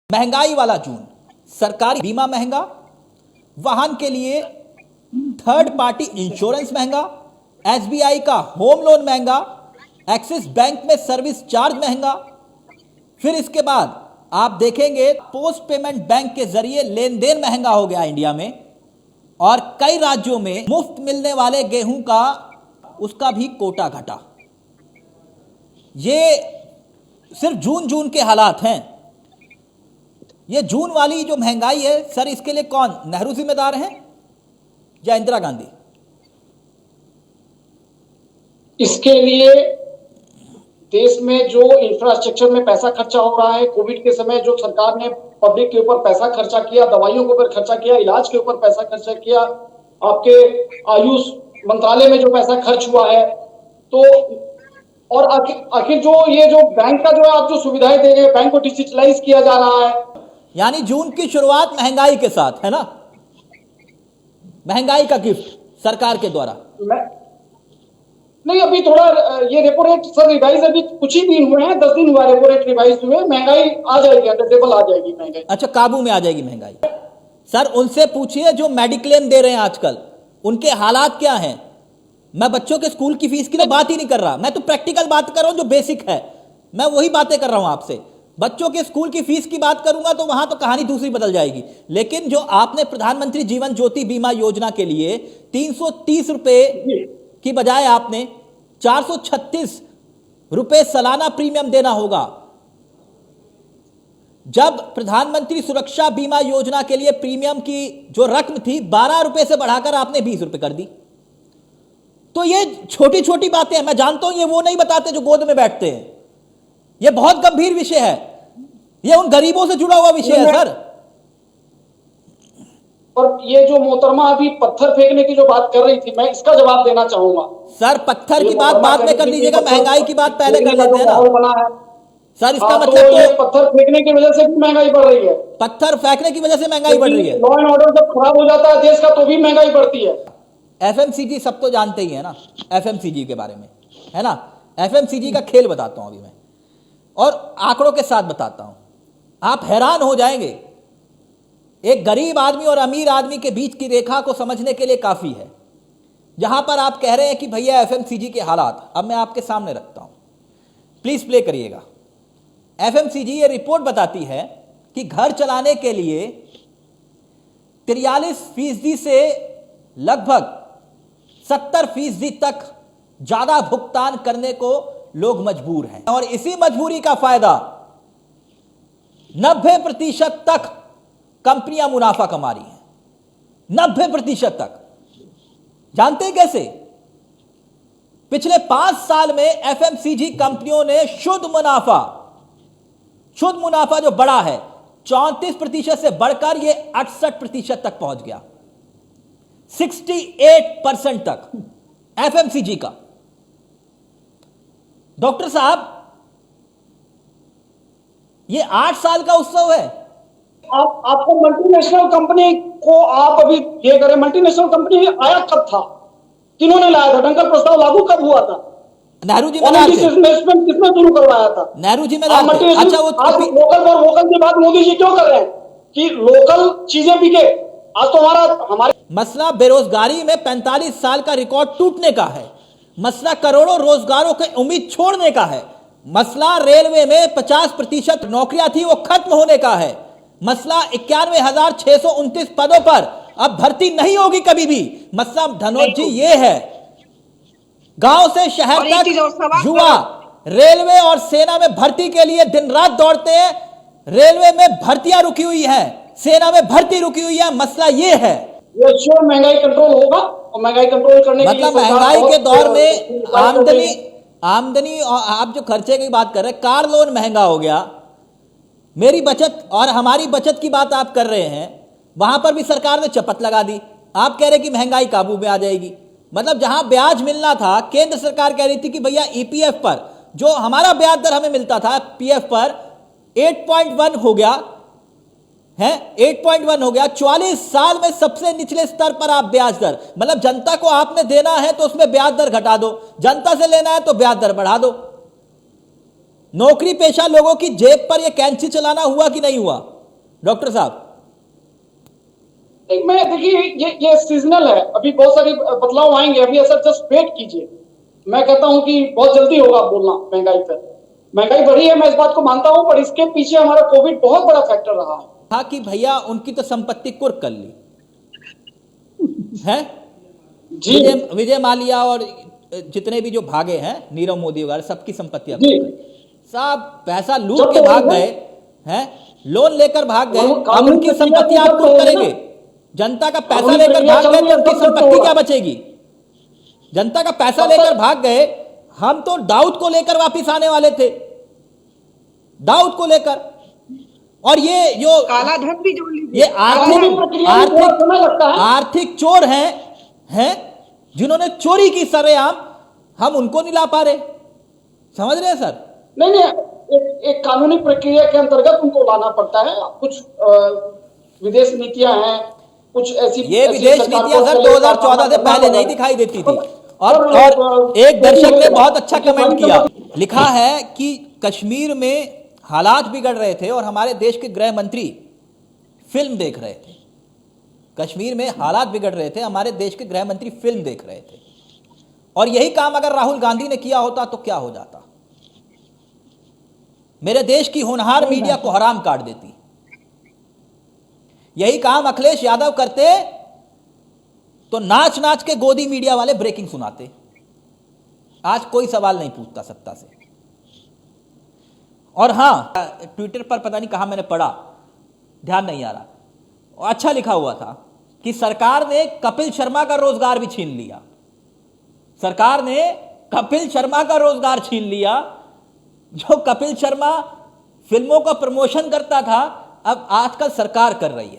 महंगाई वाला जून, सरकारी बीमा महंगा, वाहन के लिए थर्ड पार्टी इंश्योरेंस महंगा, एसबीआई का होम लोन महंगा, एक्सिस बैंक में सर्विस चार्ज महंगा। फिर इसके बाद आप देखेंगे पोस्ट पेमेंट बैंक के जरिए लेन देन महंगा हो गया इंडिया में, और कई राज्यों में मुफ्त मिलने वाले गेहूं का उसका भी कोटा घटा। ये सिर्फ जून के हालात हैं। ये जून वाली जो महंगाई है सर, इसके लिए कौन, नेहरू जिम्मेदार हैं या इंदिरा गांधी? इसके लिए देश में जो इंफ्रास्ट्रक्चर में पैसा खर्चा हो रहा है, कोविड के समय जो सरकार ने पब्लिक के ऊपर पैसा खर्चा किया, दवाइयों के ऊपर खर्चा किया, इलाज के ऊपर पैसा खर्चा किया, आपके आयुष मंत्रालय में जो पैसा खर्च हुआ है, तो और आखिर जो ये जो बैंक का जो आप जो सुविधाएं दे रहे हैं, बैंक को डिजिटलाइज किया जा रहा है। यानी जून की शुरुआत महंगाई के साथ है ना, महंगाई का गिफ्ट सरकार के द्वारा। नहीं, अभी थोड़ा ये रेपो रेट सर रिवाइज अभी कुछ ही दिन हुए हैं, 10 दिन हुआ रेपो रेट रिवाइज हुए, महंगाई आ जाएगी, अंडरटेबल आ जाएगी महंगाई। अच्छा, काबू में आ जाएगी महंगाई। सर उनसे पूछिए जो मेडिक्लेम दे रहे हैं आजकल, उनके हालात क्या हैं। मैं बच्चों के स्कूल की फीस की तो बात ही नहीं कर रहा, मैं तो प्रैक्टिकल बात कर रहा हूं जो बेसिक है, मैं वही बातें कर रहा हूं आपसे। बच्चों के स्कूल की फीस की बात करूंगा तो वहां तो कहानी दूसरी बदल जाएगी। लेकिन जो आपने प्रधानमंत्री जीवन ज्योति बीमा योजना के लिए 330 रुपए की बजाय आपने 436 रुपए सालाना प्रीमियम देना होगा। जब प्रधानमंत्री सुरक्षा बीमा योजना के लिए प्रीमियम की जो रकम थी 12 रुपए से बढ़ाकर आपने 20 रुपए कर दी। तो ये छोटी छोटी बातें हैं, मैं जानता हूं ये वो नहीं बताते जो गोद में बैठते हैं। ये बहुत गंभीर विषय है, ये उन गरीबों से जुड़ा हुआ विषय है सर। और ये जो मोहतरमा अभी पत्थर फेंकने की जो बात कर रही थी, मैं इसका जवाब देना चाहूंगा। सर पत्थर की बात बाद में कर लीजिएगा, महंगाई की बात पहले कर लेते हैं ना सर। इसका मतलब तो ये पत्थर फेंकने की वजह से भी महंगाई बढ़ रही है। पत्थर फेंकने की वजह से महंगाई बढ़ रही है। लॉ एंड ऑर्डर जब खराब हो जाता है देश का तो भी महंगाई बढ़ती है। एफएमसीजी सब तो जानते ही है ना, एफएमसीजी के बारे में है ना। एफएमसीजी का खेल बताता हूं अभी मैं, और आंकड़ों के साथ बताता हूं, आप हैरान हो जाएंगे। एक गरीब आदमी और अमीर आदमी के बीच की रेखा को समझने के लिए काफी है। जहां पर आप कह रहे हैं कि भैया एफएमसीजी के हालात, अब मैं आपके सामने रखता हूं, प्लीज प्ले करिएगा। एफएमसीजी ये रिपोर्ट बताती है कि घर चलाने के लिए 43% से लगभग 70% तक ज्यादा भुगतान करने को लोग मजबूर हैं, और इसी मजबूरी का फायदा 90% तक कंपनियां मुनाफा कमा रही हैं। 90% तक। जानते हैं कैसे? पिछले 5 साल में एफएमसीजी कंपनियों ने शुद्ध मुनाफा जो बढ़ा है 34% से बढ़कर यह 68% तक पहुंच गया, 68% तक एफएमसीजी का। डॉक्टर साहब ये 8 साल का उत्सव है। आपको मल्टीनेशनल कंपनी को आप अभी ये करें, मल्टीनेशनल कंपनी आया कब था, किन्होंने लाया था, डंकर प्रस्ताव लागू कब हुआ था, नेहरू जी में इन्वेस्टमेंट किसने शुरू करवाया था, नेहरू जी में। अच्छा, वो लोकल फॉर वोकल की बात मोदी जी क्यों कर रहे हैं कि लोकल चीजें बिके। आज तो हमारे मसला बेरोजगारी में 45 साल का रिकॉर्ड टूटने का है, मसला करोड़ों रोजगारों की उम्मीद छोड़ने का है, मसला रेलवे में 50% नौकरियां थी वो खत्म होने का है, मसला 91,629 पदों पर अब भर्ती नहीं होगी कभी भी। मसला धनोज जी ये है, गांव से शहर तक युवा रेलवे और सेना में भर्ती के लिए दिन रात दौड़ते हैं। रेलवे में भर्तियां रुकी हुई है, सेना में भर्ती रुकी हुई है। मसला ये है, ये श्योर महंगाई कंट्रोल होगा, और महंगाई कंट्रोल करने के लिए मतलब महंगाई के दौर में आमदनी और आप जो खर्चे की बात कर रहे हैं, कार लोन महंगा हो गया, मेरी बचत और हमारी बचत की बात आप कर रहे हैं, वहां पर भी सरकार ने चपत लगा दी। आप कह रहे कि महंगाई काबू में आ जाएगी। मतलब जहां ब्याज मिलना था, केंद्र सरकार कह रही थी कि भैया ईपीएफ पर जो हमारा ब्याज दर हमें मिलता था पीएफ पर 8.1 हो गया है, 8.1 हो गया। 44 साल में सबसे निचले स्तर पर आप ब्याज दर, मतलब जनता को आपने देना है तो उसमें ब्याज दर घटा दो, जनता से लेना है तो ब्याज दर बढ़ा दो। नौकरी पेशा लोगों की जेब पर यह कैंची चलाना हुआ कि नहीं हुआ? डॉक्टर साहब? एक मैं देखिए ये सीजनल है, अभी बहुत सारी बदलाव आएंगे, अभी ऐसा जस्ट वेट कीजिए। मैं कहता हूं कि बहुत जल्दी होगा बोलना महंगाई पर। महंगाई बढ़ी है, मैं इस बात को मानता हूं, पर इसके पीछे हमारा कोविड बहुत बड़ा फैक्टर रहा है। था कि भैया उनकी तो संपत्ति कुर्क कर ली है, जी विजय माल्या और जितने भी जो भागे हैं, नीरव मोदी वगैरह, सबकी संपत्तियां जी साहब पैसा लूट जब के तो भाग होगा। गए हैं, लोन लेकर भाग गए, अब कानूनी उनकी प्रक्रिया संपत्ति आप जब कुर्क तो होगा करेंगे? ना। जनता का पैसा कानूनी लेकर प्रक्रिया भाग गए चल तो रही है, उनकी तब तक तो संपत्ति होगा। क्या बचेगी? जनता का पैसा तब लेकर तक भाग गए, हम तो दाऊद को लेकर वापिस आने वाले थे, दाऊद को लेकर। और ये जो काला धन भी जोड़ लीजिए। ये कानूनी प्रक्रिया में थोड़ा समय लगता है। आर्थिक चोर हैं जिन्होंने चोरी की सरेआम, हम उनको नहीं ला पा रहे, समझ रहे हैं सर? नहीं एक कानूनी प्रक्रिया के अंतर्गत उनको लाना पड़ता है। कुछ विदेश नीतियां हैं, कुछ ऐसी ये विदेश सरकार नीतियां को सर चले 2014 से करना पहले पड़ता नहीं है। दिखाई देती थी। और और एक दर्शक ने बहुत अच्छा उनकी कमेंट फाइल किया, तो- लिखा है कि कश्मीर में हालात बिगड़ रहे थे और हमारे देश के गृह मंत्री फिल्म देख रहे थे। कश्मीर में हालात बिगड़ रहे थे, हमारे देश के गृह मंत्री फिल्म देख रहे थे। और यही काम अगर राहुल गांधी ने किया होता तो क्या हो जाता? मेरे देश की होनहार मीडिया को हराम काट देती। यही काम अखिलेश यादव करते तो नाच नाच के गोदी मीडिया वाले ब्रेकिंग सुनाते। आज कोई सवाल नहीं पूछता सत्ता से। और हां, ट्विटर पर पता नहीं कहां मैंने पढ़ा, ध्यान नहीं आ रहा, अच्छा लिखा हुआ था कि सरकार ने कपिल शर्मा का रोजगार भी छीन लिया। सरकार ने कपिल शर्मा का रोजगार छीन लिया। जो कपिल शर्मा फिल्मों का प्रमोशन करता था, अब आजकल सरकार कर रही है।